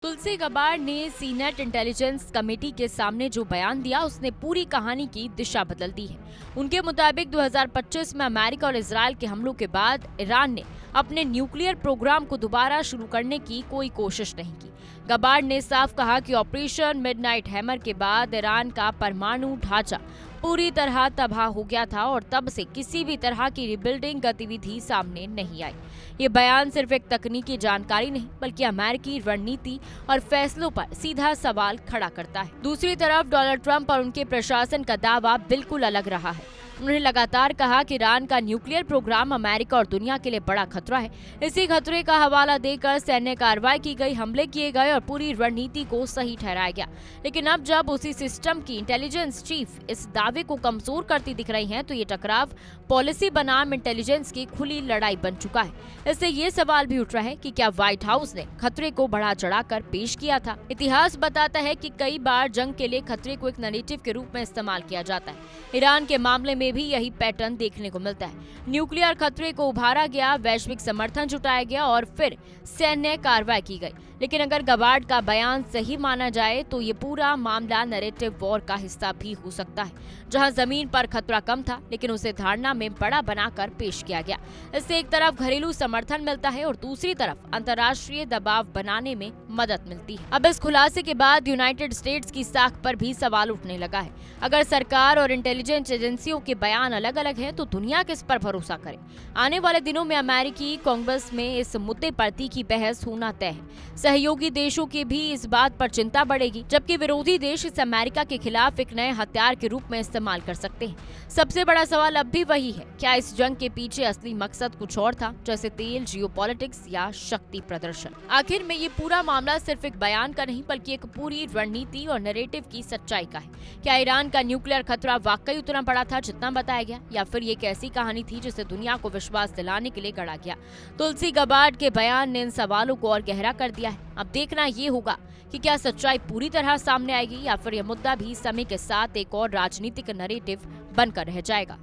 तुलसी Gabbard ने senate intelligence committee के सामने जो बयान दिया उसने पूरी कहानी की दिशा बदल दी है। उनके मुताबिक 2025 में अमेरिका और इजरायल के हमलों के बाद ईरान ने अपने न्यूक्लियर प्रोग्राम को दोबारा शुरू करने की कोई कोशिश नहीं की। गबार्ड ने साफ कहा कि ऑपरेशन मिडनाइट हैमर के बाद ईरान का परमाणु ढांचा पूरी तरह तबाह हो गया था और तब से किसी भी तरह की रिबिल्डिंग गतिविधि सामने नहीं आई। ये बयान सिर्फ एक तकनीकी जानकारी नहीं बल्कि अमेरिकी रणनीति और फैसलों पर सीधा सवाल खड़ा करता है। दूसरी तरफ डोनाल्ड ट्रंप और उनके प्रशासन का दावा बिल्कुल अलग रहा है। उन्होंने लगातार कहा कि ईरान का न्यूक्लियर प्रोग्राम अमेरिका और दुनिया के लिए बड़ा खतरा है। इसी खतरे का हवाला देकर सैन्य कार्रवाई की गई, हमले किए गए और पूरी रणनीति को सही ठहराया गया। लेकिन अब जब उसी सिस्टम की इंटेलिजेंस चीफ इस दावे को कमजोर करती दिख रही हैं, तो ये टकराव पॉलिसी बनाम इंटेलिजेंस की खुली लड़ाई बन चुका है। इससे ये सवाल भी उठ रहा है कि क्या व्हाइट हाउस ने खतरे को बढ़ा चढ़ाकर पेश किया था। इतिहास बताता है कि कई बार जंग के लिए खतरे को एक नैरेटिव के रूप में इस्तेमाल किया जाता है। ईरान के मामले में भी यही पैटर्न देखने को मिलता है। न्यूक्लियर खतरे को उभारा गया, वैश्विक समर्थन जुटाया गया और फिर सैन्य कार्रवाई की गई। लेकिन अगर गबार्ड का बयान सही माना जाए तो ये पूरा मामला नैरेटिव वॉर का हिस्सा भी हो सकता है, जहां जमीन पर खतरा कम था लेकिन उसे धारणा में बड़ा बनाकर पेश किया गया। इससे एक तरफ घरेलू समर्थन मिलता है और दूसरी तरफ अंतर्राष्ट्रीय दबाव बनाने में मदद मिलती है। अब इस खुलासे के बाद यूनाइटेड स्टेट्स की साख पर भी सवाल उठने लगा है। अगर सरकार और इंटेलिजेंस एजेंसियों के बयान अलग अलग हैं तो दुनिया किस पर भरोसा करे। आने वाले दिनों में अमेरिकी कांग्रेस में इस मुद्दे पर तीखी बहस होना तय है। सहयोगी देशों की भी इस बात पर चिंता बढ़ेगी, जबकि विरोधी देश इस अमेरिका के खिलाफ एक नए हथियार के रूप में इस्तेमाल कर सकते हैं। सबसे बड़ा सवाल अब भी वही है, क्या इस जंग के पीछे असली मकसद कुछ और था, जैसे तेल, जियोपॉलिटिक्स या शक्ति प्रदर्शन। आखिर में ये पूरा मामला सिर्फ एक बयान का नहीं बल्कि एक पूरी रणनीति और नैरेटिव की सच्चाई का है। क्या ईरान का न्यूक्लियर खतरा वाकई उतना बड़ा था जितना बताया गया, या फिर ये एक ऐसी कहानी थी जिसे दुनिया को विश्वास दिलाने के लिए गढ़ा गया। तुलसी गबार्ड के बयान ने इन सवालों को और गहरा कर दिया है। अब देखना ये होगा कि क्या सच्चाई पूरी तरह सामने आएगी या फिर यह मुद्दा भी समय के साथ एक और राजनीतिक नैरेटिव बनकर रह जाएगा।